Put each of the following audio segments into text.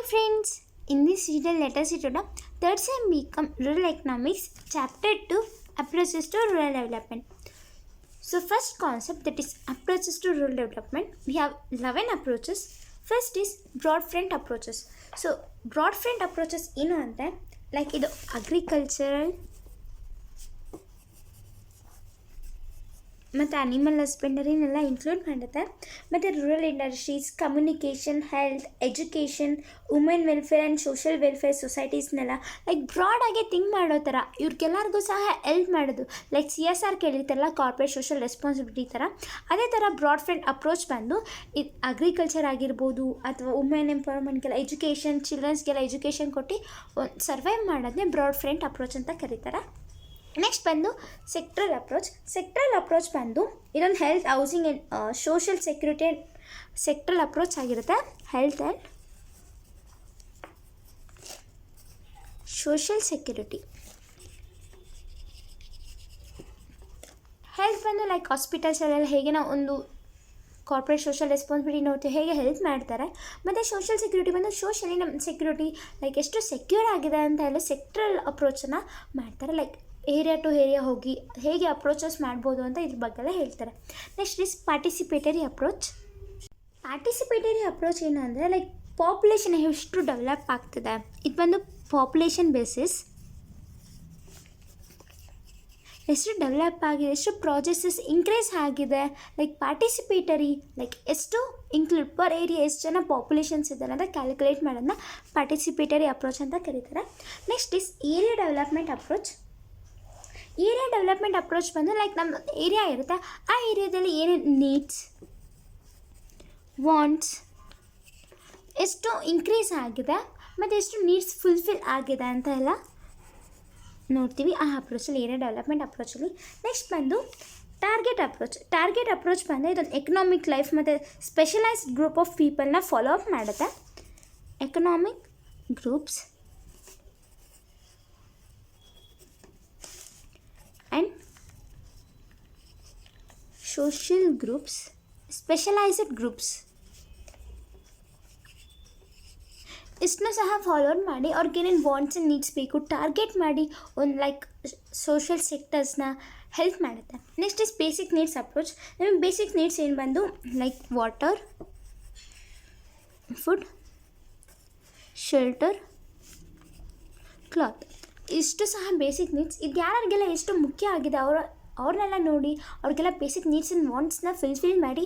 friends, in this video let us see today third sem Bcom Rural Economics chapter 2 approaches to rural development. So first concept, that is approaches to rural development. We have 11 approaches. First is broad front approaches. So broad front approaches ಏನು ಅಂದರೆ like ಇದು agricultural ಮತ್ತು animal ಹಸ್ಬೆಂಡರಿನೆಲ್ಲ include ಮಾಡುತ್ತೆ. ಮತ್ತು rural industries, communication, health, education, women welfare and social welfare ಸೊಸೈಟೀಸ್ನೆಲ್ಲ like ಬ್ರಾಡಾಗಿ think ಮಾಡೋ ಥರ ಇವ್ರಿಗೆಲ್ಲರಿಗೂ ಸಹ ಹೆಲ್ಪ್ ಮಾಡೋದು. ಲೈಕ್ CSR ಕೇಳಿರ್ತಾರಲ್ಲ, ಕಾರ್ಪೊರೇಟ್ ಸೋಷಿಯಲ್ ರೆಸ್ಪಾನ್ಸಿಬಿಲಿಟಿ ಥರ, ಅದೇ ಥರ ಬ್ರಾಡ್ ಫ್ರಂಟ್ ಅಪ್ರೋಚ್ ಬಂದು ಇದು ಅಗ್ರಿಕಲ್ಚರ್ ಆಗಿರ್ಬೋದು ಅಥವಾ ವುಮೆನ್ ಎಂಪವರ್ಮೆಂಟ್ಗೆಲ್ಲ ಎಜುಕೇಷನ್, ಚಿಲ್ಡ್ರನ್ಸ್ಗೆಲ್ಲ ಎಜುಕೇಷನ್ ಕೊಟ್ಟು ಸರ್ವೈವ್ ಮಾಡೋದನ್ನೇ ಬ್ರಾಡ್ ಫ್ರಂಟ್ ಅಪ್ರೋಚ್ ಅಂತ ಕರೀತಾರೆ. ನೆಕ್ಸ್ಟ್ ಬಂದು ಸೆಕ್ಟ್ರಲ್ ಅಪ್ರೋಚ್ ಬಂದು ಇದೊಂದು health, housing and social security sectoral approach ಆಗಿರುತ್ತೆ. Health and social security. Health ಬಂದು ಲೈಕ್ ಹಾಸ್ಪಿಟಲ್ಸಲ್ಲೆಲ್ಲ ಹೇಗೆ ನಾವು ಒಂದು ಕಾರ್ಪೊರೇಟ್ ಸೋಷಿಯಲ್ ರೆಸ್ಪಾನ್ಸಿಬಿಲಿಟಿ ನೋಡ್ತೀವಿ, ಹೇಗೆ ಹೆಲ್ಪ್ ಮಾಡ್ತಾರೆ. ಮತ್ತು ಸೋಷಿಯಲ್ ಸೆಕ್ಯೂರಿಟಿ ಬಂದು ಸೋಷಿಯಲಿ ನಮ್ಮ ಸೆಕ್ಯೂರಿಟಿ ಲೈಕ್ ಎಷ್ಟು ಸೆಕ್ಯೂರ್ ಆಗಿದೆ ಅಂತ ಎಲ್ಲ ಸೆಕ್ಟ್ರಲ್ ಅಪ್ರೋಚನ್ನು ಮಾಡ್ತಾರೆ. ಲೈಕ್ ಏರಿಯಾ ಟು ಏರಿಯಾ ಹೋಗಿ ಹೇಗೆ ಅಪ್ರೋಚಸ್ ಮಾಡ್ಬೋದು ಅಂತ ಇದ್ರ ಬಗ್ಗೆಲ್ಲ ಹೇಳ್ತಾರೆ. ನೆಕ್ಸ್ಟ್ ಇಸ್ ಪಾರ್ಟಿಸಿಪೇಟರಿ ಅಪ್ರೋಚ್ ಏನು ಅಂದರೆ ಲೈಕ್ ಪಾಪ್ಯುಲೇಷನ್ ಎಷ್ಟು ಡೆವಲಪ್ ಆಗ್ತದೆ, ಇದು ಬಂದು ಪಾಪ್ಯುಲೇಷನ್ ಬೇಸಿಸ್ ಎಷ್ಟು ಡೆವಲಪ್ ಆಗಿದೆ, ಎಷ್ಟು ಪ್ರಾಜೆಕ್ಟ್ಸಸ್ ಇನ್ಕ್ರೀಸ್ ಆಗಿದೆ, ಲೈಕ್ ಪಾರ್ಟಿಸಿಪೇಟರಿ ಲೈಕ್ ಎಷ್ಟು ಇನ್ಕ್ಲೂಡ್ ಪರ್ ಏರಿಯಾ ಎಷ್ಟು ಜನ ಪಾಪ್ಯುಲೇಷನ್ಸ್ ಇದ್ದಾರೆ ಅಂತ ಕ್ಯಾಲ್ಕುಲೇಟ್ ಮಾಡೋದನ್ನ ಪಾರ್ಟಿಸಿಪೇಟರಿ ಅಪ್ರೋಚ್ ಅಂತ ಕರೀತಾರೆ. Next is area development approach ಬಂದು ಲೈಕ್ ನಮ್ಮ ಏರಿಯಾ ಇರುತ್ತೆ, ಆ ಏರಿಯಾದಲ್ಲಿ ಏನೇನು ನೀಡ್ಸ್, ವಾಂಟ್ಸ್ ಎಷ್ಟು ಇನ್ಕ್ರೀಸ್ ಆಗಿದೆ ಮತ್ತು ಎಷ್ಟು ನೀಡ್ಸ್ ಫುಲ್ಫಿಲ್ ಆಗಿದೆ ಅಂತ ಎಲ್ಲ ನೋಡ್ತೀವಿ ಆ ಅಪ್ರೋಚಲ್ಲಿ, ಏರಿಯಾ ಡೆವಲಪ್ಮೆಂಟ್ ಅಪ್ರೋಚಲ್ಲಿ. ನೆಕ್ಸ್ಟ್ ಬಂದು ಟಾರ್ಗೆಟ್ ಅಪ್ರೋಚ್ ಬಂದು ಇದೊಂದು ಎಕನಾಮಿಕ್ ಲೈಫ್ ಮತ್ತು ಸ್ಪೆಷಲೈಸ್ಡ್ ಗ್ರೂಪ್ ಆಫ್ ಪೀಪಲ್ನ ಫಾಲೋ ಅಪ್ ಮಾಡುತ್ತೆ. Economic groups and social groups, specialized groups ಇಷ್ಟನ್ನು ಸಹ ಫಾಲೋಡ್ ಮಾಡಿ ಅವ್ರಿಗೇನೇನು ವಾಂಟ್ಸ್ ಆ್ಯಂಡ್ ನೀಡ್ಸ್ ಬೇಕು ಟಾರ್ಗೆಟ್ ಮಾಡಿ ಒಂದು ಲೈಕ್ ಸೋಷಿಯಲ್ ಸೆಕ್ಟರ್ಸ್ನ ಹೆಲ್ಪ್ ಮಾಡುತ್ತೆ. Next is basic needs approach. ನಮಗೆ ಬೇಸಿಕ್ ನೀಡ್ಸ್ ಏನು ಬಂದು like water, food, shelter, cloth, ಇಷ್ಟು ಸಹ ಬೇಸಿಕ್ ನೀಡ್ಸ್. ಇದು ಯಾರಿಗೆಲ್ಲ ಎಷ್ಟು ಮುಖ್ಯ ಆಗಿದೆ ಅವ್ರನ್ನೆಲ್ಲ ನೋಡಿ ಅವ್ರಿಗೆಲ್ಲ ಬೇಸಿಕ್ ನೀಡ್ಸ್ ಆ್ಯಂಡ್ ವಾಂಟ್ಸ್ನ ಫುಲ್ಫಿಲ್ ಮಾಡಿ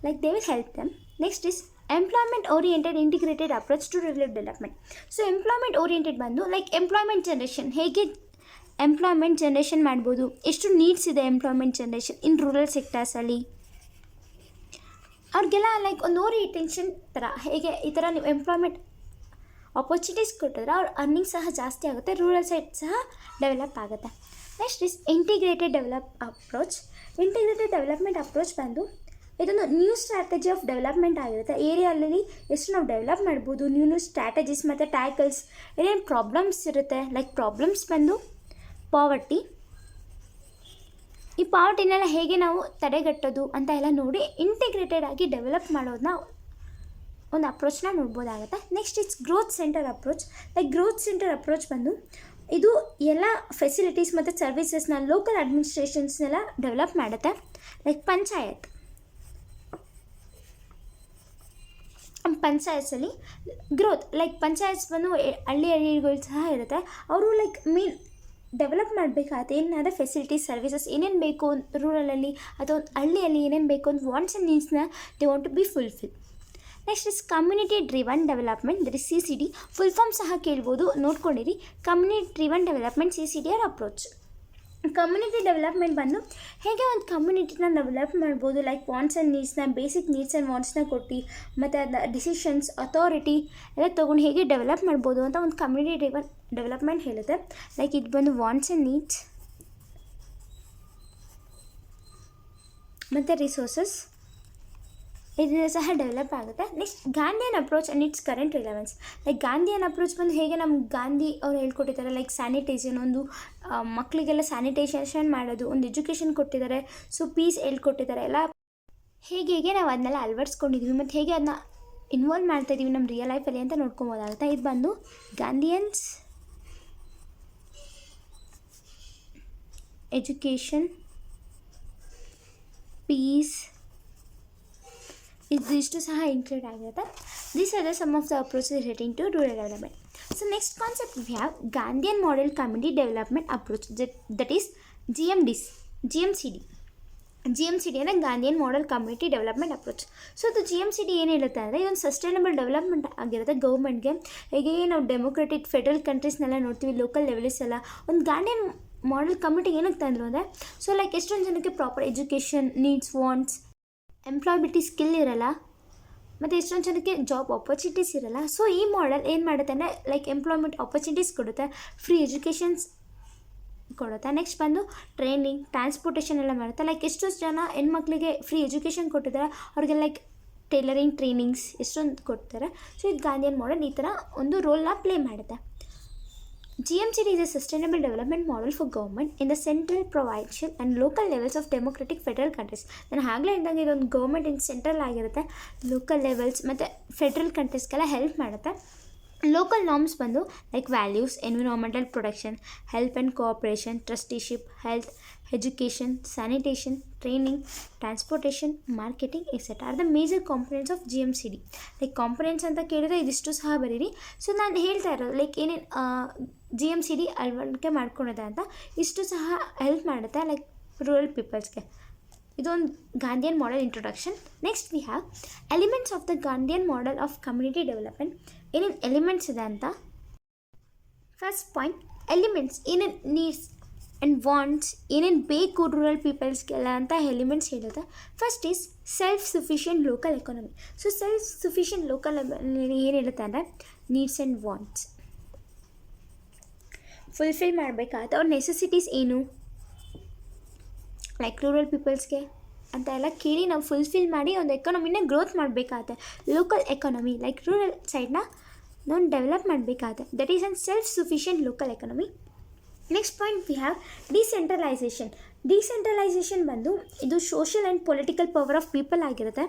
like they will help them. Next is employment oriented integrated approach to rural development. So employment oriented ಬಂದು ಲೈಕ್ ಎಂಪ್ಲಾಯ್ಮೆಂಟ್ ಜನ್ರೇಷನ್, ಹೇಗೆ ಎಂಪ್ಲಾಯ್ಮೆಂಟ್ ಜನ್ರೇಷನ್ ಮಾಡ್ಬೋದು, ಎಷ್ಟು ನೀಡ್ಸ್ ಇದೆ ಎಂಪ್ಲಾಯ್ಮೆಂಟ್ ಜನ್ರೇಷನ್ ಇನ್ ರೂರಲ್ ಸೆಕ್ಟರ್ಸಲ್ಲಿ, ಅವ್ರಿಗೆಲ್ಲ like ಒಂದು ಓರಿಯೆಂಟೇಷನ್ ಥರ, ಹೇಗೆ ಈ ಥರ ನೀವು ಎಂಪ್ಲಾಯ್ಮೆಂಟ್ ಆಪರ್ಚುನಿಟೀಸ್ ಕೊಟ್ಟಿದ್ರೆ ಅವ್ರ ಅರ್ನಿಂಗ್ ಸಹ ಜಾಸ್ತಿ ಆಗುತ್ತೆ, ರೂರಲ್ ಸೈಡ್ ಸಹ ಡೆವಲಪ್ ಆಗುತ್ತೆ. Next is integrated development approach ಬಂದು ಇದೊಂದು ನ್ಯೂ ಸ್ಟ್ರಾಟಜಿ ಆಫ್ ಡೆವಲಪ್ಮೆಂಟ್ ಆಗಿರುತ್ತೆ. ಏರಿಯಾದಲ್ಲಿ ಎಷ್ಟು ನಾವು ಡೆವಲಪ್ ಮಾಡ್ಬೋದು, ನ್ಯೂ ಸ್ಟ್ರಾಟಜೀಸ್ ಮತ್ತು ಟ್ಯಾಕಲ್ಸ್, ಏನೇನು ಪ್ರಾಬ್ಲಮ್ಸ್ ಇರುತ್ತೆ, ಲೈಕ್ ಪ್ರಾಬ್ಲಮ್ಸ್ ಬಂದು ಪಾವರ್ಟಿ, ಈ ಪಾವರ್ಟಿನೆಲ್ಲ ಹೇಗೆ ನಾವು ತಡೆಗಟ್ಟೋದು ಅಂತ ಎಲ್ಲ ನೋಡಿ ಇಂಟಿಗ್ರೇಟೆಡ್ ಆಗಿ ಡೆವಲಪ್ ಮಾಡೋದನ್ನ ಒಂದು ಅಪ್ರೋಚ್ನ ನೋಡ್ಬೋದಾಗುತ್ತೆ. Next it's growth center approach ಬಂದು ಇದು ಎಲ್ಲ ಫೆಸಿಲಿಟೀಸ್ ಮತ್ತು ಸರ್ವಿಸಸ್ನ ಲೋಕಲ್ ಅಡ್ಮಿನಿಸ್ಟ್ರೇಷನ್ಸ್ನೆಲ್ಲ ಡೆವಲಪ್ ಮಾಡುತ್ತೆ. ಲೈಕ್ ಪಂಚಾಯತ್ಸಲ್ಲಿ ಗ್ರೋತ್, ಲೈಕ್ ಪಂಚಾಯತ್ಸ್ ಬಂದು ಹಳ್ಳಿಗಳು ಸಹ ಇರುತ್ತೆ, ಅವರು ಲೈಕ್ ಡೆವಲಪ್ ಮಾಡಬೇಕಾಗುತ್ತೆ. ಏನಾದರೂ ಫೆಸಿಲಿಟೀಸ್, ಸರ್ವಿಸಸ್ ಏನೇನು ಬೇಕು ರೂರಲಲ್ಲಿ ಅಥವಾ ಹಳ್ಳಿಯಲ್ಲಿ ಏನೇನು ಬೇಕು ಅಂತ ವಾಂಟ್ಸ್ ಆ್ಯಂಡ್ ನೀಡ್ಸ್ನ they want to be fulfil. Next is community driven development, that is CCD. Full form ಸಹ ಕೇಳ್ಬೋದು, ನೋಡ್ಕೊಂಡಿರಿ. Community driven development, CCD approach. Community development ಬಂದು ಹೇಗೆ ಒಂದು ಕಮ್ಯುನಿಟಿನ ಡೆವಲಪ್ ಮಾಡ್ಬೋದು, ಲೈಕ್ ವಾಂಟ್ಸ್ ಆ್ಯಂಡ್ ನೀಡ್ಸ್ನ, ಬೇಸಿಕ್ ನೀಡ್ಸ್ ಆ್ಯಂಡ್ ವಾಂಟ್ಸ್ನ ಕೊಟ್ಟು ಮತ್ತು ಅದನ್ನ ಡಿಸಿಷನ್ಸ್, ಅಥಾರಿಟಿ ಎಲ್ಲ ತೊಗೊಂಡು ಹೇಗೆ ಡೆವಲಪ್ ಮಾಡ್ಬೋದು ಅಂತ ಒಂದು ಕಮ್ಯುನಿಟಿ ಡ್ರಿವನ್ ಡೆವಲಪ್ಮೆಂಟ್ ಹೇಳುತ್ತೆ. ಲೈಕ್ ಇದು ಬಂದು ವಾಂಟ್ಸ್ ಆ್ಯಂಡ್ ನೀಡ್ಸ್ ಮತ್ತು ರಿಸೋರ್ಸಸ್ ಇದರಿಂದ ಸಹ ಡೆವಲಪ್ ಆಗುತ್ತೆ. Next Gandhian approach and it's current relevance. Like Gandhian approach ಬಂದು ಹೇಗೆ ನಮ್ಗೆ ಗಾಂಧಿ ಅವ್ರು ಹೇಳ್ಕೊಟ್ಟಿದ್ದಾರೆ, ಲೈಕ್ ಸ್ಯಾನಿಟೈಸೇಷನ್, ಒಂದು ಮಕ್ಕಳಿಗೆಲ್ಲ ಸ್ಯಾನಿಟೈಸೇಷನ್ ಮಾಡೋದು, ಒಂದು ಎಜುಕೇಷನ್ ಕೊಟ್ಟಿದ್ದಾರೆ, ಸೊ ಪೀಸ್ ಹೇಳ್ಕೊಟ್ಟಿದ್ದಾರೆ ಎಲ್ಲ, ಹೇಗೆ ನಾವು ಅದನ್ನೆಲ್ಲ ಅಳವಡಿಸ್ಕೊಂಡಿದ್ವಿ ಮತ್ತು ಹೇಗೆ ಅದನ್ನ ಇನ್ವಾಲ್ವ್ ಮಾಡ್ತಾ ಇದ್ದೀವಿ ನಮ್ಮ ರಿಯಲ್ ಲೈಫಲ್ಲಿ ಅಂತ ನೋಡ್ಕೊಬೋದಾಗುತ್ತೆ. ಇದು ಬಂದು ಗಾಂಧಿಯನ್ಸ್ ಎಜುಕೇಷನ್, ಪೀಸ್, ಇದಿಷ್ಟು ಸಹ ಇನ್ಕ್ಲೂಡ್ ಆಗಿರುತ್ತೆ. These are the sum of the approaches relating to rural development. So next concept we have Gandhian model community development approach, that is GMCD. GMCD ಅಂದರೆ Gandhian model community development approach. So ಅದು GMCD ಏನು ಹೇಳುತ್ತೆ ಅಂದರೆ ಇದೊಂದು sustainable development ಆಗಿರುತ್ತೆ ಗೌರ್ಮೆಂಟ್ಗೆ. ಹೇಗೆ ನಾವು democratic federal ಕಂಟ್ರೀಸ್ನೆಲ್ಲ ನೋಡ್ತೀವಿ, ಲೋಕಲ್ ಲೆವೆಲ್ಸ್ ಎಲ್ಲ ಒಂದು ಗಾಂಧಿಯನ್ ಮಾಡೆಲ್ ಕಮ್ಯುನಿಟಿ ಏನಕ್ಕೆ ತಂದರು ಅಂದರೆ, ಸೊ ಲೈಕ್ ಎಷ್ಟೊಂದು ಜನಕ್ಕೆ proper education needs, wants, employability skill ಇರಲ್ಲ, ಮತ್ತು ಎಷ್ಟೊಂದು ಜನಕ್ಕೆ ಜಾಬ್ ಆಪರ್ಚುನಿಟೀಸ್ ಇರಲ್ಲ. ಸೊ ಈ ಮಾಡೆಲ್ ಏನು ಮಾಡುತ್ತೆ ಅಂದರೆ ಲೈಕ್ ಎಂಪ್ಲಾಯ್ಮೆಂಟ್ ಆಪರ್ಚುನಿಟೀಸ್ ಕೊಡುತ್ತೆ, ಫ್ರೀ ಎಜುಕೇಷನ್ಸ್ ಕೊಡುತ್ತೆ. ನೆಕ್ಸ್ಟ್ ಬಂದು ಟ್ರೈನಿಂಗ್, ಟ್ರಾನ್ಸ್ಪೋರ್ಟೇಷನ್ ಎಲ್ಲ ಮಾಡುತ್ತೆ. ಲೈಕ್ ಎಷ್ಟೋ ಜನ ಹೆಣ್ಮಕ್ಳಿಗೆ ಫ್ರೀ ಎಜುಕೇಷನ್ ಕೊಟ್ಟಿದ್ದಾರೆ, ಅವ್ರಿಗೆ ಲೈಕ್ ಟೈಲರಿಂಗ್ ಟ್ರೈನಿಂಗ್ಸ್ ಎಷ್ಟೊಂದು ಕೊಡ್ತಾರೆ. ಸೊ ಇದು ಗಾಂಧಿಯನ್ ಮಾಡೆಲ್ ಈ ಥರ ಒಂದು ರೋಲ್ನ ಪ್ಲೇ ಮಾಡುತ್ತೆ. GMCD is a sustainable development model for government in the central, provincial and local levels of democratic federal countries. ನಾನು ಆಗಲೇ ಇದ್ದಂಗೆ ಇದೊಂದು ಗೌರ್ಮೆಂಟ್ ಇನ್ ಸೆಂಟ್ರಲ್ ಆಗಿರುತ್ತೆ, ಲೋಕಲ್ ಲೆವೆಲ್ಸ್ ಮತ್ತು ಫೆಡ್ರಲ್ ಕಂಟ್ರೀಸ್ಗೆಲ್ಲ ಹೆಲ್ಪ್ ಮಾಡುತ್ತೆ. ಲೋಕಲ್ ನಾರ್ಮ್ಸ್ ಬಂದು like values, environmental protection, help and cooperation, trusteeship, health, education, sanitation, training, transportation, marketing etcetera are the major components of GMCD. Like components ಅಂತ ಕೇಳಿದ್ರೆ ಇದಿಷ್ಟು ಸಹ ಬರೀರಿ. So ನಾನು ಹೇಳ್ತಾ ಇರೋದು ಲೈಕ್ ಏನೇನು GMCD ಅಳವಡಿಕೆ ಮಾಡ್ಕೊಂಡಿದೆ ಅಂತ ಇಷ್ಟು ಸಹ ಹೆಲ್ಪ್ ಮಾಡುತ್ತೆ ಲೈಕ್ ರೂರಲ್ ಪೀಪಲ್ಸ್ಗೆ. ಇದೊಂದು Gandhian model introduction. Next we have elements of the Gandhian model of community development. ಏನೇನು ಎಲಿಮೆಂಟ್ಸ್ ಇದೆ ಅಂತ. ಫಸ್ಟ್ ಪಾಯಿಂಟ್, ಎಲಿಮೆಂಟ್ಸ್ ಏನೇನು ನೀಡ್ಸ್ ಆ್ಯಂಡ್ ವಾಂಟ್ಸ್, ಏನೇನು ಬೇಕು ರೂರಲ್ ಪೀಪಲ್ಸ್ಗೆಲ್ಲ ಅಂತ ಎಲಿಮೆಂಟ್ಸ್ ಹೇಳುತ್ತೆ. First is self sufficient local economy. So self sufficient local ಏನು ಹೇಳುತ್ತೆ ಅಂದರೆ ನೀಡ್ಸ್ ಆ್ಯಂಡ್ ವಾಂಟ್ಸ್ ಫುಲ್ಫಿಲ್ ಮಾಡಬೇಕಾಗುತ್ತೆ. ಅವ್ರ ನೆಸೆಸಿಟೀಸ್ ಏನು ಲೈಕ್ ರೂರಲ್ ಪೀಪಲ್ಸ್ಗೆ ಅಂತ ಎಲ್ಲ ಕೇಳಿ ನಾವು ಫುಲ್ಫಿಲ್ ಮಾಡಿ ಒಂದು ಎಕಾನಮಿನ ಗ್ರೋತ್ ಮಾಡಬೇಕಾಗತ್ತೆ. ಲೋಕಲ್ ಎಕಾನಮಿ ಲೈಕ್ ರೂರಲ್ ಸೈಡ್ನ ನಾವು ಡೆವಲಪ್ ಮಾಡಬೇಕಾಗತ್ತೆ. That is an self sufficient local economy. Next point we have decentralisation. Decentralisation ಬಂದು ಇದು social and political power of people ಆಗಿರುತ್ತೆ.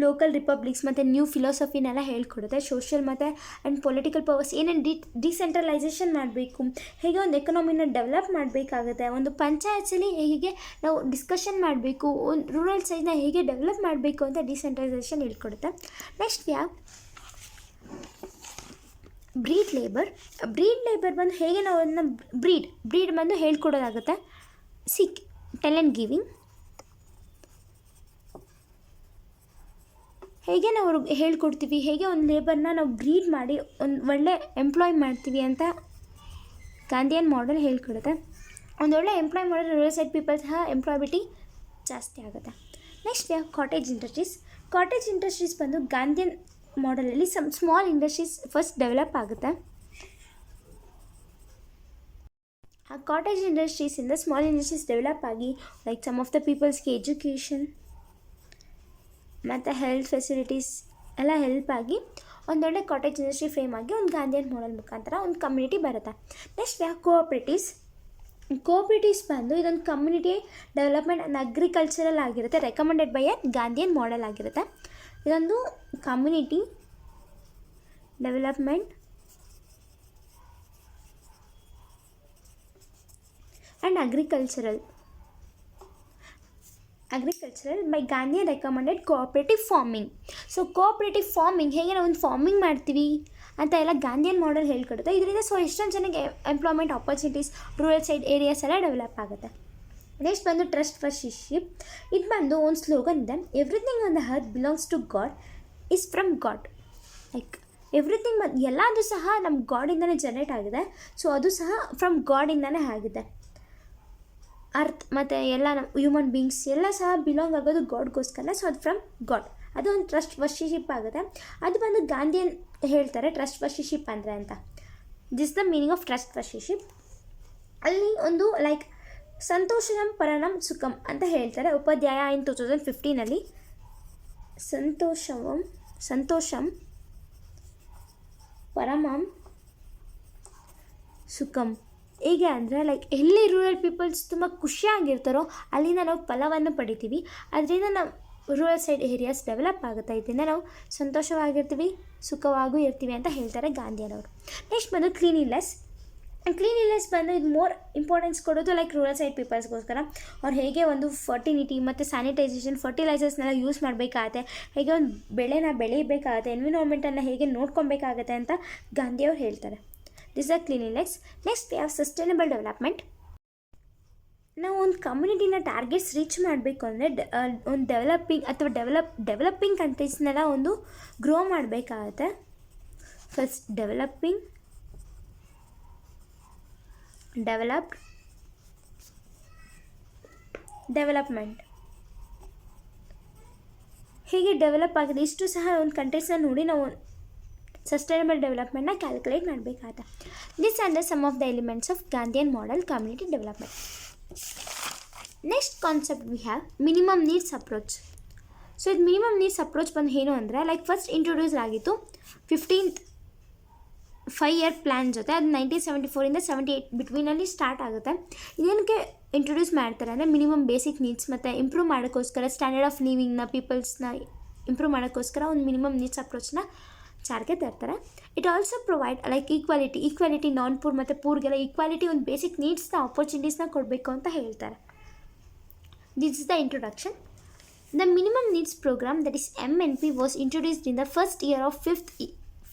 ಲೋಕಲ್ ರಿಪಬ್ಲಿಕ್ಸ್ ಮತ್ತು ನ್ಯೂ ಫಿಲಾಸಫಿನೆಲ್ಲ ಹೇಳ್ಕೊಡುತ್ತೆ. ಸೋಷಿಯಲ್ ಮತ್ತು ಆ್ಯಂಡ್ ಪೊಲಿಟಿಕಲ್ ಪವರ್ಸ್ ಏನೇನು ಡಿಸೆಂಟ್ರಲೈಸೇಷನ್ ಮಾಡಬೇಕು, ಹೇಗೆ ಒಂದು ಎಕನಾಮಿನ ಡೆವಲಪ್ ಮಾಡಬೇಕಾಗುತ್ತೆ, ಒಂದು ಪಂಚಾಯತ್ಸಲ್ಲಿ ಹೇಗೆ ನಾವು ಡಿಸ್ಕಷನ್ ಮಾಡಬೇಕು, ಒಂದು ರೂರಲ್ ಸೈಡ್ನ ಹೇಗೆ ಡೆವಲಪ್ ಮಾಡಬೇಕು ಅಂತ ಡಿಸೆಂಟ್ರಲೈಸೇಷನ್ ಹೇಳ್ಕೊಡುತ್ತೆ. ನೆಕ್ಸ್ಟ್ ಹ್ಯಾವ್ ಬ್ರೀಡ್ ಲೇಬರ್ ಬಂದು ಹೇಗೆ ನಾವು ಅದನ್ನು ಬ್ರೀಡ್ ಬಂದು ಹೇಳ್ಕೊಡೋದಾಗುತ್ತೆ. ಟೆಲ್ ಆ್ಯಂಡ್ ಗಿವಿಂಗ್, ಹೇಗೆ ನಾವು ಅವ್ರಿಗೆ ಹೇಳ್ಕೊಡ್ತೀವಿ, ಹೇಗೆ ಒಂದು ಲೇಬರ್ನ ನಾವು ಬ್ರೀಡ್ ಮಾಡಿ ಒಂದು ಒಳ್ಳೆ ಎಂಪ್ಲಾಯ್ ಮಾಡ್ತೀವಿ ಅಂತ ಗಾಂಧಿಯನ್ ಮಾಡೆಲ್ ಹೇಳ್ಕೊಡುತ್ತೆ. ಒಂದೊಳ್ಳೆ ಎಂಪ್ಲಾಯ್ ಮಾಡಿದ್ರೆ ರೂರಲ್ ಸೈಡ್ ಪೀಪಲ್ ಸಹ ಎಂಪ್ಲಾಯ್ಬಿಲಿಟಿ ಜಾಸ್ತಿ ಆಗುತ್ತೆ. ನೆಕ್ಸ್ಟ್ ಕಾಟೇಜ್ ಇಂಡಸ್ಟ್ರೀಸ್ ಬಂದು ಗಾಂಧಿಯನ್ ಮಾಡೆಲಲ್ಲಿ some small industries first develop ಆಗುತ್ತೆ. ಆ ಕಾಟೇಜ್ ಇಂಡಸ್ಟ್ರೀಸಿಂದ ಸ್ಮಾಲ್ ಇಂಡಸ್ಟ್ರೀಸ್ ಡೆವಲಪ್ ಆಗಿ ಲೈಕ್ ಸಮ್ ಆಫ್ ದ ಪೀಪಲ್ಸ್ಗೆ ಎಜುಕೇಷನ್ ಮತ್ತು ಹೆಲ್ತ್ ಫೆಸಿಲಿಟೀಸ್ ಎಲ್ಲ ಹೆಲ್ಪ್ ಆಗಿ ಒಂದೊಳ್ಳೆ ಕಾಟೇಜ್ ಇಂಡಸ್ಟ್ರಿ ಫ್ರೇಮ್ ಆಗಿ ಒಂದು ಗಾಂಧಿಯನ್ ಮಾಡೆಲ್ ಮುಖಾಂತರ ಒಂದು ಕಮ್ಯುನಿಟಿ ಬರುತ್ತೆ. ನೆಕ್ಸ್ಟ್ ಕೋಆಪ್ರೇಟಿವ್ಸ್ ಬಂದು ಇದೊಂದು ಕಮ್ಯುನಿಟಿ ಡೆವಲಪ್ಮೆಂಟ್ ಆ್ಯಂಡ್ ಅಗ್ರಿಕಲ್ಚರಲ್ ಆಗಿರುತ್ತೆ, recommended by A Gandhian model ಆಗಿರುತ್ತೆ. ಇದೊಂದು community development and agricultural by Gandhi recommended cooperative farming. So cooperative farming ಹೇಗೆ ನಾವು ಒಂದು ಫಾರ್ಮಿಂಗ್ ಮಾಡ್ತೀವಿ ಅಂತ ಎಲ್ಲ ಗಾಂಧಿಯನ್ ಮಾಡೆಲ್ ಹೇಳ್ಕೊಡುತ್ತೆ. ಇದರಿಂದ ಸೊ ಎಷ್ಟೊಂದು ಜನಕ್ಕೆ employment opportunities rural side areas ಎಲ್ಲ ಡೆವಲಪ್ ಆಗುತ್ತೆ. ನೆಕ್ಸ್ಟ್ ಬಂದು ಟ್ರಸ್ಟ್ ವರ್ಶಿಪ್. ಇದು ಬಂದು ಒಂದು ಸ್ಲೋಗನ್ ಇದೆ, everything on the earth belongs to God is from God. Like everything ಎಲ್ಲದೂ ಸಹ ನಮ್ಮ ಗಾಡಿಂದನೇ ಜನರೇಟ್ ಆಗಿದೆ. ಸೊ ಅದು ಸಹ ಫ್ರಮ್ ಗಾಡಿಂದನೇ ಆಗಿದೆ. ಅರ್ತ್ ಮತ್ತು ಎಲ್ಲ ನಮ್ಮ ಹ್ಯೂಮನ್ ಬೀಯಿಂಗ್ಸ್ ಎಲ್ಲ ಸಹ ಬಿಲಾಂಗ್ ಆಗೋದು ಗಾಡ್ಗೋಸ್ಕರ. ಸೊ ಅದು ಫ್ರಮ್ ಗಾಡ್, ಅದು ಒಂದು ಟ್ರಸ್ಟ್ ವರ್ಶಿಪ್ ಆಗುತ್ತೆ. ಅದು ಬಂದು ಗಾಂಧಿಯನ್ ಹೇಳ್ತಾರೆ ಟ್ರಸ್ಟ್ ವರ್ಶಿಪ್ ಅಂದರೆ ಅಂತ. This the meaning of trust worship. ಅಲ್ಲಿ ಒಂದು ಲೈಕ್ ಸಂತೋಷಂ ಪರನಂ ಸುಖಂ ಅಂತ ಹೇಳ್ತಾರೆ. ಉಪಾಧ್ಯಾಯ ಇನ್ 2015 ಸಂತೋಷಂ ಪರಮಂ ಸುಖಂ. ಹೇಗೆ ಅಂದರೆ ಲೈಕ್ ಎಲ್ಲಿ ರೂರಲ್ ಪೀಪಲ್ಸ್ ತುಂಬ ಖುಷಿಯಾಗಿರ್ತಾರೋ ಅಲ್ಲಿಂದ ನಾವು ಫಲವನ್ನು ಪಡಿತೀವಿ. ಅದರಿಂದ ನಾವು ರೂರಲ್ ಸೈಡ್ ಏರಿಯಾಸ್ ಡೆವಲಪ್ ಆಗುತ್ತೆ. ಇದರಿಂದ ನಾವು ಸಂತೋಷವಾಗಿರ್ತೀವಿ, ಸುಖವಾಗೂ ಇರ್ತೀವಿ ಅಂತ ಹೇಳ್ತಾರೆ ಗಾಂಧಿಯವರು. ನೆಕ್ಸ್ಟ್ ಬಂದು ಕ್ಲೀನಿನೆಸ್ ಬಂದು ಇದು ಮೋರ್ ಇಂಪಾರ್ಟೆನ್ಸ್ ಕೊಡೋದು ಲೈಕ್ ರೂರಲ್ ಸೈಡ್ ಪೀಪಲ್ಸ್ಗೋಸ್ಕರ. ಅವ್ರು ಹೇಗೆ ಒಂದು ಫರ್ಟಿನಿಟಿ ಮತ್ತು ಸ್ಯಾನಿಟೈಸೇಷನ್ ಫರ್ಟಿಲೈಸರ್ಸ್ನೆಲ್ಲ ಯೂಸ್ ಮಾಡಬೇಕಾಗತ್ತೆ, ಹೇಗೆ ಒಂದು ಬೆಳೆನ ಬೆಳೀಬೇಕಾಗತ್ತೆ, ಎನ್ವಿರಾನ್ಮೆಂಟನ್ನು ಹೇಗೆ ನೋಡ್ಕೊಬೇಕಾಗತ್ತೆ ಅಂತ ಗಾಂಧಿಯವ್ರು ಹೇಳ್ತಾರೆ. This are cleanliness. Next we have sustainable development. ನಾವು ಒಂದು ಕಮ್ಯುನಿಟಿನ ಟಾರ್ಗೆಟ್ಸ್ ರೀಚ್ ಮಾಡಬೇಕು ಅಂದರೆ ಒಂದು ಡೆವಲಪಿಂಗ್ ಕಂಟ್ರೀಸ್ನೆಲ್ಲ ಒಂದು ಗ್ರೋ ಮಾಡಬೇಕಾಗತ್ತೆ. ಫಸ್ಟ್ ಡೆವಲಪ್ಮೆಂಟ್ ಹೇಗೆ ಡೆವಲಪ್ ಆಗಿದೆ ಇಷ್ಟು ಸಹ ಒಂದು ಕಂಟ್ರೀಸ್ನ ನೋಡಿ ನಾವು ಸಸ್ಟೈನಬಲ್ ಡೆವಲಪ್ಮೆಂಟ್ನ ಕ್ಯಾಲ್ಕುಲೇಟ್ ಮಾಡಬೇಕಾಗುತ್ತೆ. This are the sum of the elements of Gandhian model community development. Next concept we have minimum needs approach. So ಇದು ಮಿನಿಮಮ್ ನೀಡ್ಸ್ ಅಪ್ರೋಚ್ ಬಂದು ಏನು ಅಂದರೆ ಲೈಕ್ ಫಸ್ಟ್ ಇಂಟ್ರೊಡ್ಯೂಸ್ ಆಗಿತ್ತು 15th 5-year ಪ್ಲ್ಯಾನ್ ಜೊತೆ. ಅದು 1974 78 ಬಿಟ್ವೀನಲ್ಲಿ ಸ್ಟಾರ್ಟ್ ಆಗುತ್ತೆ. ಇದೇನಕ್ಕೆ ಇಂಟ್ರೊಡ್ಯೂಸ್ ಮಾಡ್ತಾರೆ ಅಂದರೆ ಮಿನಿಮಮ್ ಬೇಸಿಕ್ ನೀಡ್ಸ್ ಮತ್ತು ಇಂಪ್ರೂವ್ ಮಾಡೋಕ್ಕೋಸ್ಕರ ಸ್ಟ್ಯಾಂಡರ್ಡ್ ಆಫ್ ಲಿವಿಂಗ್ನ ಪೀಪಲ್ಸ್ನ ಇಂಪ್ರೂವ್ ಮಾಡೋಕ್ಕೋಸ್ಕರ ಒಂದು ಮಿನಿಮಮ್ ನೀಡ್ಸ್ ಅಪ್ರೋಚ್ನ ಜಾರಿಗೆ ತರ್ತಾರೆ. It also provide like equality non poor ಮತ್ತು ಪೂರ್ಗೆಲ್ಲ ಈಕ್ವಾಲಿಟಿ ಒಂದು ಬೇಸಿಕ್ ನೀಡ್ಸ್ನ ಆಪರ್ಚುನಿಟೀಸ್ನ ಕೊಡಬೇಕು ಅಂತ ಹೇಳ್ತಾರೆ. This is the introduction. The minimum needs programme that is MNP was introduced in the first year of 5th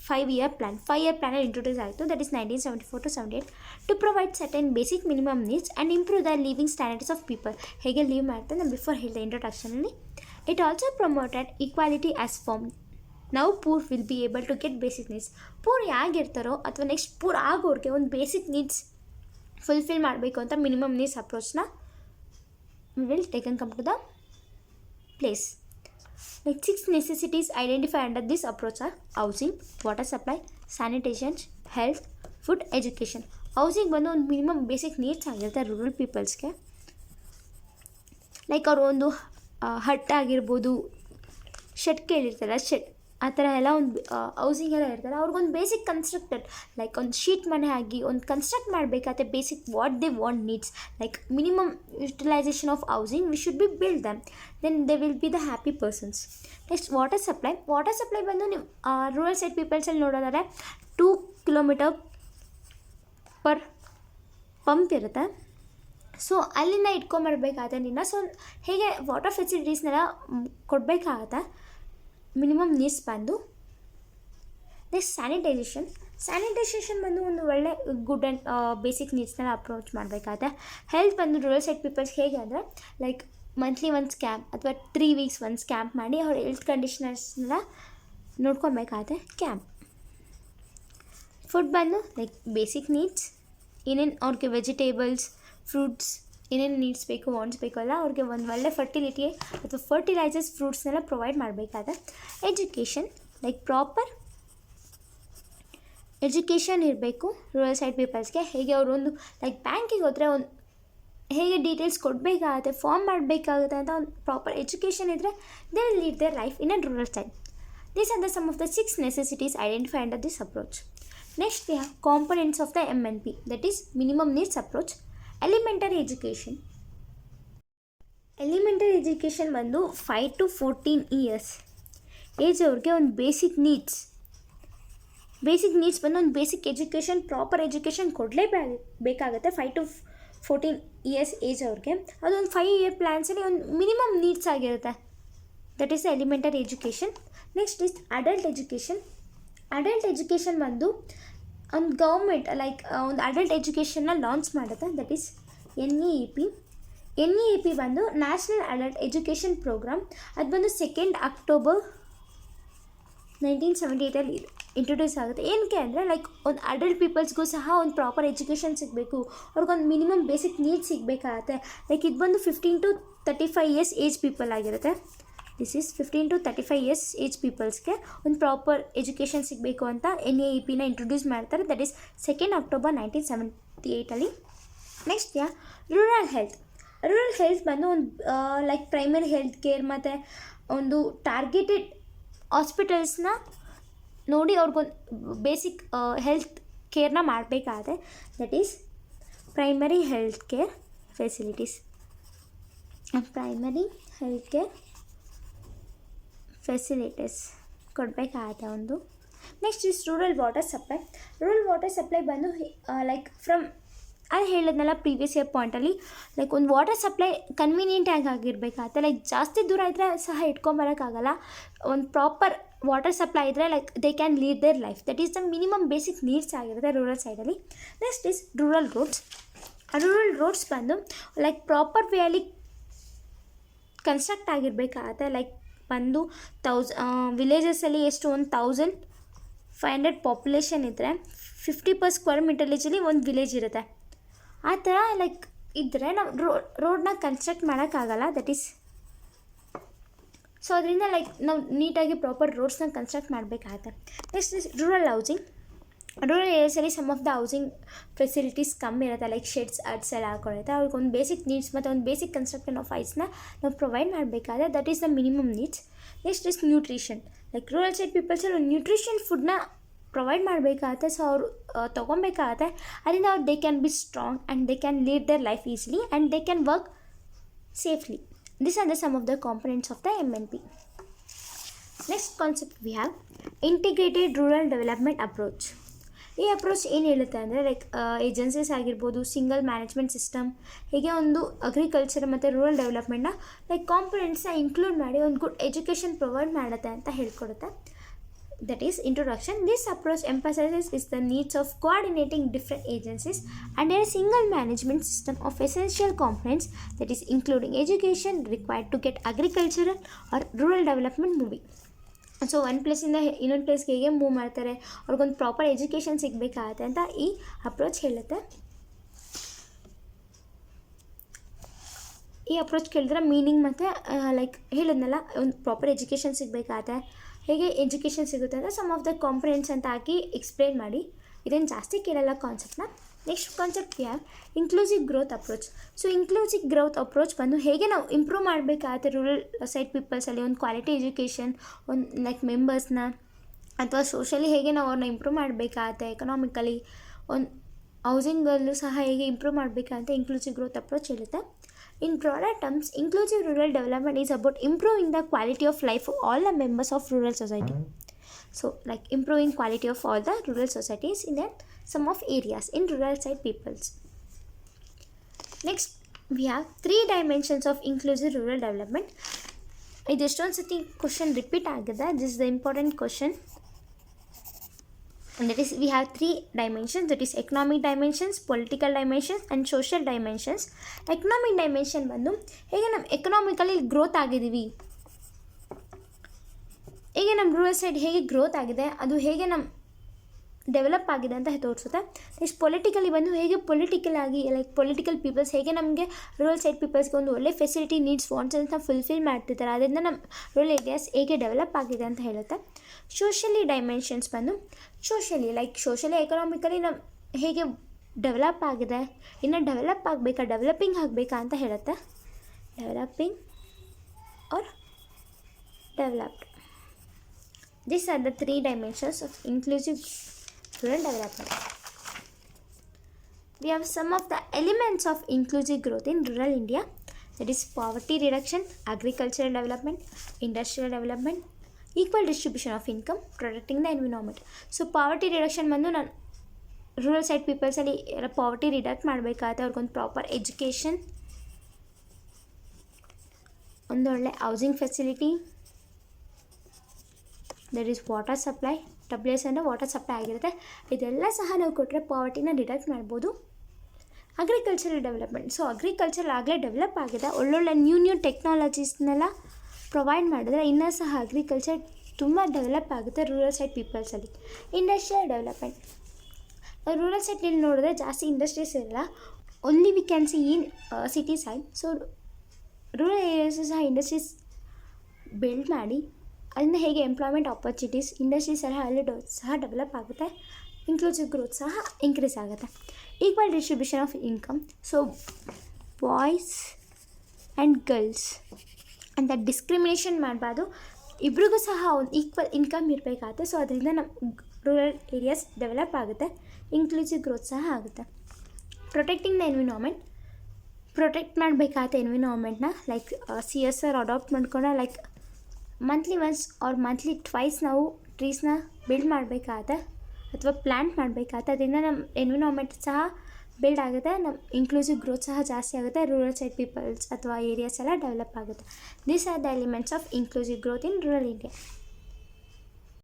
5-year plan. 5-year plan introduce ಆಯಿತು, that is 1974 to 78 to provide certain basic minimum needs and improve the living standards of people. ಹೇಗೆ live ಮಾಡ್ತಾರೆ ನಾನು before ಹೇಳಿದೆ ಇಂಟ್ರೊಡಕ್ಷನಲ್ಲಿ. It also promoted equality as form. ನಾವು poor will be able to get basic needs. Poor ಯಾಗಿರ್ತಾರೋ ಅಥವಾ next poor ಆಗೋರಿಗೆ ಒಂದು basic needs fulfil ಮಾಡಬೇಕು ಅಂತ ಮಿನಿಮಮ್ ನೀಡ್ಸ್ ಅಪ್ರೋಚ್ನ will taken come to the place. Like 6 necessities identified under this approach are housing, water supply, sanitation, health, food, education. Housing ಬಂದು ಒಂದು minimum basic needs ಆಗಿರುತ್ತೆ rural ಪೀಪಲ್ಸ್ಗೆ. Like ಅವರು ಒಂದು ಹಟ್ ಆಗಿರ್ಬೋದು, shed ಕೇಳಿರ್ತಾರೆ, shed ಆ ಥರ ಎಲ್ಲ ಒಂದು ಹೌಸಿಂಗ್ ಎಲ್ಲ ಇರ್ತಾರೆ. ಅವ್ರಿಗೊಂದು ಬೇಸಿಕ್ ಕನ್ಸ್ಟ್ರಕ್ಟೆಡ್ ಲೈಕ್ ಒಂದು ಶೀಟ್ ಮನೆ ಆಗಿ ಒಂದು ಕನ್ಸ್ಟ್ರಕ್ಟ್ ಮಾಡಬೇಕಾದ್ರೆ basic what they want needs like minimum utilisation of housing we should be build them, then they will be the happy persons. Next water supply ಬಂದು ನೀವು ರೂರಲ್ ಸೈಡ್ ಪೀಪಲ್ಸಲ್ಲಿ ನೋಡೋದಾದ್ರೆ 2 kilometer per pump ಇರುತ್ತೆ. So ಅಲ್ಲಿಂದ ಇಟ್ಕೊಂಬರ್ಬೇಕಾಗತ್ತೆ ನೀರನ್ನ. So ಹೇಗೆ water ಫೆಸಿಲಿಟೀಸ್ನೆಲ್ಲ ಕೊಡಬೇಕಾಗತ್ತೆ ಮಿನಿಮಮ್ ನೀಡ್ಸ್ ಬಂದು. ನೆಕ್ಸ್ಟ್ ಸ್ಯಾನಿಟೈಸೇಷನ್ ಬಂದು ಒಂದು ಒಳ್ಳೆ ಗುಡ್ ಆ್ಯಂಡ್ ಬೇಸಿಕ್ ನೀಡ್ಸ್ನೆಲ್ಲ ಅಪ್ರೋಚ್ ಮಾಡಬೇಕಾಗತ್ತೆ. ಹೆಲ್ತ್ ಬಂದು ರೂರಲ್ ಸೈಡ್ ಪೀಪಲ್ಸ್ ಹೇಗೆ ಅಂದರೆ ಲೈಕ್ ಮಂತ್ಲಿ ಒನ್ಸ್ ಕ್ಯಾಂಪ್ ಅಥವಾ 3 weeks ಒನ್ಸ್ ಕ್ಯಾಂಪ್ ಮಾಡಿ ಅವ್ರ ಹೆಲ್ತ್ ಕಂಡೀಷನರ್ಸ್ನೆಲ್ಲ ನೋಡ್ಕೊಬೇಕಾಗತ್ತೆ ಕ್ಯಾಂಪ್. ಫುಡ್ ಬಂದು ಲೈಕ್ ಬೇಸಿಕ್ ನೀಡ್ಸ್, ಏನೇನು ಅವ್ರಿಗೆ ವೆಜಿಟೇಬಲ್ಸ್, ಫ್ರೂಟ್ಸ್ ಏನೇನು ನೀಡ್ಸ್ ಬೇಕು, ವಾಂಟ್ಸ್ ಬೇಕು ಅಲ್ಲ ಅವ್ರಿಗೆ ಒಂದು ಒಳ್ಳೆ ಫರ್ಟಿಲಿಟಿ ಅಥವಾ ಫರ್ಟಿಲೈಸರ್ಸ್ ಫ್ರೂಟ್ಸ್ನೆಲ್ಲ ಪ್ರೊವೈಡ್ ಮಾಡಬೇಕಾದ್ರೆ. ಎಜುಕೇಷನ್ ಲೈಕ್ ಪ್ರಾಪರ್ ಎಜುಕೇಷನ್ ಇರಬೇಕು ರೂರಲ್ ಸೈಡ್ ಪೀಪಲ್ಸ್ಗೆ. ಹೇಗೆ ಅವರು ಒಂದು ಲೈಕ್ ಬ್ಯಾಂಕಿಗೆ ಹೋದರೆ ಒಂದು ಹೇಗೆ ಡೀಟೇಲ್ಸ್ ಕೊಡಬೇಕಾಗುತ್ತೆ, ಫಾರ್ಮ್ ಮಾಡಬೇಕಾಗುತ್ತೆ ಅಂತ ಒಂದು ಪ್ರಾಪರ್ ಎಜುಕೇಷನ್ ಇದ್ದರೆ they will lead their life in a rural side. These are the some of the 6 necessities identified under this approach. Next we have components of the MNP, that is minimum needs approach. Elementary education ಬಂದು 5 to 14 years age ಅವ್ರಿಗೆ ಒಂದು basic needs ಬಂದು ಒಂದು basic education, proper education ಕೊಡಲೇಬೇಕಾಗುತ್ತೆ 5 to 14 years age ಅವ್ರಿಗೆ. ಅದೊಂದು 5-year ಪ್ಲ್ಯಾನ್ಸಲ್ಲಿ ಒಂದು ಮಿನಿಮಮ್ ನೀಡ್ಸ್ ಆಗಿರುತ್ತೆ, that is the elementary education. Next is adult education ಬಂದು ಒಂದು ಗೌರ್ಮೆಂಟ್ ಲೈಕ್ ಒಂದು ಅಡಲ್ಟ್ ಎಜುಕೇಷನ್ನ ಲಾಂಚ್ ಮಾಡುತ್ತೆ, ದಟ್ ಈಸ್ NEEP ಬಂದು ನ್ಯಾಷನಲ್ ಅಡಲ್ಟ್ ಎಜುಕೇಷನ್ ಪ್ರೋಗ್ರಾಮ್. ಅದು ಬಂದು 2nd October 1978 ಇಂಟ್ರೊಡ್ಯೂಸ್ ಆಗುತ್ತೆ. ಏನಕ್ಕೆ ಅಂದರೆ ಲೈಕ್ ಒಂದು ಅಡಲ್ಟ್ ಪೀಪಲ್ಸ್ಗೂ ಸಹ ಒಂದು ಪ್ರಾಪರ್ ಎಜುಕೇಷನ್ ಸಿಗಬೇಕು, ಅವ್ರಿಗೊಂದು ಮಿನಿಮಮ್ ಬೇಸಿಕ್ ನೀಡ್ಸ್ ಸಿಗಬೇಕಾಗತ್ತೆ. ಲೈಕ್ ಇದು ಬಂದು 15 to 35 years ಏಜ್ ಪೀಪಲ್ ಆಗಿರುತ್ತೆ. This is 15 to 35 years age ಪೀಪಲ್ಸ್ಗೆ ಒಂದು ಪ್ರಾಪರ್ ಎಜುಕೇಷನ್ ಸಿಗಬೇಕು ಅಂತ NEEPನ ಇಂಟ್ರೊಡ್ಯೂಸ್ ಮಾಡ್ತಾರೆ, that is 2nd October 1978. Next rural health ಬಂದು ಒಂದು ಲೈಕ್ ಪ್ರೈಮರಿ ಹೆಲ್ತ್ ಕೇರ್ ಮತ್ತು ಒಂದು ಟಾರ್ಗೆಟೆಡ್ ಹಾಸ್ಪಿಟಲ್ಸ್ನ ನೋಡಿ ಅವ್ರಿಗೊಂದು ಬೇಸಿಕ್ ಹೆಲ್ತ್ ಕೇರ್ನ ಮಾಡಬೇಕಾದ್ರೆ that is primary health care facilities. Primary health care facilities ಕೊಡಬೇಕಾಗತ್ತೆ ಒಂದು. Next is rural water supply. Rural water supply ಬಂದು ಲೈಕ್ ಫ್ರಮ್ ಅದು ಹೇಳಿದ್ನಲ್ಲ ಪ್ರೀವಿಯಸ್ ಇಯರ್ ಪಾಯಿಂಟಲ್ಲಿ, ಲೈಕ್ ಒಂದು ವಾಟರ್ ಸಪ್ಲೈ ಕನ್ವೀನಿಯೆಂಟಾಗಿ ಆಗಿರಬೇಕಾಗತ್ತೆ. ಲೈಕ್ ಜಾಸ್ತಿ ದೂರ ಇದ್ದರೆ ಸಹ ಇಟ್ಕೊಂಬರೋಕ್ಕಾಗಲ್ಲ. ಒಂದು ಪ್ರಾಪರ್ ವಾಟರ್ ಸಪ್ಲೈ ಇದ್ದರೆ like they can lead their life. That is the minimum basic needs ಆಗಿರುತ್ತೆ ರೂರಲ್ ಸೈಡಲ್ಲಿ. Next is rural roads. Rural roads ಬಂದು ಲೈಕ್ ಪ್ರಾಪರ್ ವೇಯಲ್ಲಿ ಕನ್ಸ್ಟ್ರಕ್ಟ್ ಆಗಿರಬೇಕಾಗತ್ತೆ. ಲೈಕ್ ಬಂದು ವಿಲೇಜಸಲ್ಲಿ ಎಷ್ಟು ಒಂದು 1500 ಪಾಪ್ಯುಲೇಷನ್ ಇದ್ದರೆ 50 per square meterಲಿ ಒಂದು ವಿಲೇಜ್ ಇರುತ್ತೆ. ಆ ಥರ ಲೈಕ್ ಇದ್ದರೆ ನಾವು ರೋಡ್ನ ಕನ್ಸ್ಟ್ರಕ್ಟ್ ಮಾಡೋಕ್ಕಾಗಲ್ಲ. ದಟ್ ಈಸ್ ಸೊ ಅದರಿಂದ ಲೈಕ್ ನಾವು ನೀಟಾಗಿ ಪ್ರಾಪರ್ ರೋಡ್ಸ್ನ ಕನ್ಸ್ಟ್ರಕ್ಟ್ ಮಾಡಬೇಕಾಗತ್ತೆ. Next is rural housing. Rural ಏರಿಯಾಸಲ್ಲಿ some of the housing facilities ಕಮ್ಮಿ ಇರುತ್ತೆ. ಲೈಕ್ ಶೆಡ್ಸ್ ಅಡ್ಸ್ ಎಲ್ಲ ಹಾಕೊಂಡಿರುತ್ತೆ. ಅವ್ರಿಗೆ ಒಂದು ಬೇಸಿಕ್ ನೀಡ್ಸ್ ಮತ್ತು ಒಂದು ಬೇಸಿಕ್ ಕನ್ಸ್ಟ್ರಕ್ಷನ್ ಆಫ್ ಐಸ್ನ ನಾವು ಪ್ರೊವೈಡ್ ಮಾಡಬೇಕಾದ್ರೆ that is the minimum needs. Next is nutrition. Like rural side ಪೀಪಲ್ಸಲ್ಲಿ ನ್ಯೂಟ್ರಿಷನ್ ಫುಡ್ನ ಪ್ರೊವೈಡ್ ಮಾಡಬೇಕಾಗತ್ತೆ. ಸೊ ಅವರು ತೊಗೊಬೇಕಾಗತ್ತೆ. ಅದರಿಂದ ಅವ್ರು they can be strong and they can lead their life easily and they can work safely. These are the some of the components of the MNP. Next concept we have integrated rural development approach. ಈ approach ಏನು ಹೇಳುತ್ತೆ ಅಂದರೆ like agencies ಆಗಿರ್ಬೋದು, single management system, ಹೀಗೆ ಒಂದು agriculture ಮತ್ತು rural ಡೆವಲಪ್ಮೆಂಟ್ನ like ಕಾಂಪೊನೆಂಟ್ಸ್ನ include ಮಾಡಿ ಒಂದು ಗುಡ್ ಎಜುಕೇಷನ್ ಪ್ರೊವೈಡ್ ಮಾಡುತ್ತೆ ಅಂತ ಹೇಳ್ಕೊಡುತ್ತೆ. That is introduction. This approach emphasizes is the needs of coordinating different agencies under a single management system of essential components, that is including education required to get agricultural or rural development moving. So ಒಂದು ಪ್ಲೇಸಿಂದ ಇನ್ನೊಂದು ಪ್ಲೇಸ್ಗೆ ಹೇಗೆ move ಮಾಡ್ತಾರೆ, ಅವ್ರಿಗೊಂದು proper education ಸಿಗಬೇಕಾಗತ್ತೆ ಅಂತ ಈ approach ಹೇಳುತ್ತೆ. ಈ ಅಪ್ರೋಚ್ ಕೇಳಿದ್ರೆ ಮೀನಿಂಗ್ ಮತ್ತು ಲೈಕ್ ಹೇಳಿದ್ನಲ್ಲ ಒಂದು ಪ್ರಾಪರ್ ಎಜುಕೇಷನ್ ಸಿಗಬೇಕಾಗತ್ತೆ, ಹೇಗೆ ಎಜುಕೇಷನ್ ಸಿಗುತ್ತೆ ಅಂದರೆ ಸಮ್ ಆಫ್ ದ ಕಾಂಪೊನೆಂಟ್ಸ್ ಅಂತ ಹಾಕಿ ಎಕ್ಸ್ಪ್ಲೇನ್ ಮಾಡಿ. ಇದೇನು ಜಾಸ್ತಿ ಕೇಳಲ್ಲ ಕಾನ್ಸೆಪ್ಟ್ನ. ನೆಕ್ಸ್ಟ್ ಕಾನ್ಸೆಪ್ಟ್ ಯಾವ inclusive growth approach. So inclusive growth approach ಬಂದು ಹೇಗೆ ನಾವು ಇಂಪ್ರೂವ್ ಮಾಡಬೇಕಾಗತ್ತೆ ರೂರಲ್ ಸೈಡ್ ಪೀಪಲ್ಸಲ್ಲಿ ಒಂದು ಕ್ವಾಲಿಟಿ ಎಜುಕೇಷನ್, ಒಂದು ಲೈಕ್ ಮೆಂಬರ್ಸ್ನ ಅಥವಾ ಸೋಷಲಿ ಹೇಗೆ ನಾವು ಅವ್ರನ್ನ ಇಂಪ್ರೂವ್ ಮಾಡಬೇಕಾಗತ್ತೆ, ಎಕನಾಮಿಕಲಿ ಒಂದು ಹೌಸಿಂಗಲ್ಲೂ ಸಹ ಹೇಗೆ ಇಂಪ್ರೂವ್ ಮಾಡಬೇಕಾಗತ್ತೆ ಇನ್ಕ್ಲೂಸಿವ್ ಗ್ರೋತ್ ಅಪ್ರೋಚ್ ಹೇಳುತ್ತೆ. In broader terms, inclusive rural development is about improving the quality of life of all the members of rural society. So, like improving quality of all the rural societies in some of areas in rural side peoples. Next, we have 3 dimensions of inclusive rural development. Idestond sati question repeat agida. This is the important question. And that is we have 3 dimensions, that is economic dimensions, political dimensions and social dimensions. Economic dimension ಬಂದು ಹೇಗೆ ನಮ್ಮ economically growth ಆಗಿದ್ದೀವಿ, ಹೇಗೆ ನಮ್ಮ rural side ಹೇಗೆ growth ಆಗಿದೆ, ಅದು ಹೇಗೆ ನಮ್ಮ ಡೆವಲಪ್ ಆಗಿದೆ ಅಂತ ತೋರಿಸುತ್ತೆ. ನೆಕ್ಸ್ಟ್ ಪೊಲಿಟಿಕಲಿ ಬಂದು ಹೇಗೆ ಪೊಲಿಟಿಕಲ್ ಆಗಿ ಲೈಕ್ ಪೊಲಿಟಿಕಲ್ ಪೀಪಲ್ಸ್ ಹೇಗೆ ನಮಗೆ ರೂರಲ್ ಸೈಡ್ ಪೀಪಲ್ಸ್ಗೆ ಒಂದು ಒಳ್ಳೆ ಫೆಸಿಲಿಟಿ ನೀಡ್ಸ್ ವಾಂಟ್ಸ್ ಅಂತ ಫುಲ್ಫಿಲ್ ಮಾಡ್ತಿರ್ತಾರೆ, ಅದರಿಂದ ನಮ್ಮ ರೂರಲ್ ಏರಿಯಾಸ್ ಹೇಗೆ ಡೆವಲಪ್ ಆಗಿದೆ ಅಂತ ಹೇಳುತ್ತೆ. ಸೋಷಲಿ ಡೈಮೆನ್ಷನ್ಸ್ ಬಂದು ಸೋಷಲಿ ಲೈಕ್ ಸೋಷಲಿ ಎಕನಾಮಿಕಲಿ ನಮ್ಮ ಹೇಗೆ ಡೆವಲಪ್ ಆಗಿದೆ, ಇನ್ನು ಡೆವಲಪ್ ಆಗಬೇಕಾ ಡೆವಲಪಿಂಗ್ ಆಗಬೇಕಾ ಅಂತ ಹೇಳುತ್ತೆ. Developing or developed. These are the 3 dimensions of inclusive rural development. We have some of the elements of inclusive growth in rural India, that is poverty reduction, agricultural development, industrial development, equal distribution of income, protecting the environment. So poverty reduction ಬಂದು ನಾನು rural side ಪೀಪಲ್ಸಲ್ಲಿ poverty ರಿಡಕ್ಟ್ ಮಾಡಬೇಕಾಗುತ್ತೆ. ಅವ್ರಿಗೊಂದು proper education, ಒಂದೊಳ್ಳೆ housing facility, that is water supply. WS ಅಂದರೆ water supply ಆಗಿರುತ್ತೆ. ಇದೆಲ್ಲ ಸಹ ನಾವು ಕೊಟ್ಟರೆ ಪಾವರ್ಟಿನ ರಿಡಕ್ಟ್ ಮಾಡ್ಬೋದು. Agricultural development. ಸೊ ಅಗ್ರಿಕಲ್ಚರ್ ಆಗಲೇ ಡೆವಲಪ್ ಆಗಿದೆ, ಒಳ್ಳೊಳ್ಳೆ ನ್ಯೂ ಟೆಕ್ನಾಲಜೀಸ್ನೆಲ್ಲ ಪ್ರೊವೈಡ್ ಮಾಡಿದ್ರೆ ಇನ್ನೂ ಸಹ ಅಗ್ರಿಕಲ್ಚರ್ ತುಂಬ ಡೆವಲಪ್ ಆಗುತ್ತೆ ರೂರಲ್ ಸೈಡ್ ಪೀಪಲ್ಸಲ್ಲಿ. Industrial development. ರೂರಲ್ ಸೈಡಲ್ಲಿ ನೋಡಿದ್ರೆ ಜಾಸ್ತಿ ಇಂಡಸ್ಟ್ರೀಸ್ ಇರಲ್ಲ, only we can see in city side. So rural areas ಸಹ ಇಂಡಸ್ಟ್ರೀಸ್ ಬಿಲ್ಡ್ ಮಾಡಿ ಅದರಿಂದ ಹೇಗೆ ಎಂಪ್ಲಾಯ್ಮೆಂಟ್ ಆಪರ್ಚುನಿಟೀಸ್ ಇಂಡಸ್ಟ್ರೀಸ್ ಎಲ್ಲ ಅಲ್ಲಿ ಸಹ ಡೆವಲಪ್ ಆಗುತ್ತೆ, ಇನ್ಕ್ಲೂಸಿವ್ ಗ್ರೋತ್ ಸಹ ಇನ್ಕ್ರೀಸ್ ಆಗುತ್ತೆ. Equal distribution of income. So boys and girls ಅಂತ ಡಿಸ್ಕ್ರಿಮಿನೇಷನ್ ಮಾಡಬಾರ್ದು, ಇಬ್ರಿಗೂ ಸಹ ಒಂದು ಈಕ್ವಲ್ ಇನ್ಕಮ್ ಇರಬೇಕಾಗುತ್ತೆ. ಸೊ ಅದರಿಂದ ನಮ್ಮ ರೂರಲ್ ಏರಿಯಾಸ್ ಡೆವಲಪ್ ಆಗುತ್ತೆ. ಇನ್ಕ್ಲೂಸಿವ್ ಗ್ರೋತ್ ಸಹ ಆಗುತ್ತೆ. ಪ್ರೊಟೆಕ್ಟಿಂಗ್ ದ ಎನ್ವಿರಾನ್ಮೆಂಟ್, ಪ್ರೊಟೆಕ್ಟ್ ಮಾಡಬೇಕಾದ ಎನ್ವಿರಾನ್ಮೆಂಟ್ನ ಲೈಕ್ CSR ಅಡಾಪ್ಟ್ ಮಾಡ್ಕೊಂಡು like monthly once or monthly twice ನಾವು ಟ್ರೀಸ್ನ ಬಿಲ್ಡ್ ಮಾಡಬೇಕಾಗತ್ತೆ ಅಥವಾ ಪ್ಲ್ಯಾಂಟ್ ಮಾಡಬೇಕಾಗತ್ತೆ. ಅದರಿಂದ ನಮ್ಮ ಎನ್ವಿರಾನ್ಮೆಂಟ್ ಸಹ ಬಿಲ್ಡ್ ಆಗುತ್ತೆ, ನಮ್ಮ ಇನ್ಕ್ಲೂಸಿವ್ ಗ್ರೋತ್ ಸಹ ಜಾಸ್ತಿ ಆಗುತ್ತೆ, ರೂರಲ್ ಸೈಡ್ ಪೀಪಲ್ಸ್ ಅಥವಾ ಏರಿಯಾಸ್ ಎಲ್ಲ ಡೆವಲಪ್ ಆಗುತ್ತೆ. These are the elements of inclusive growth in rural India.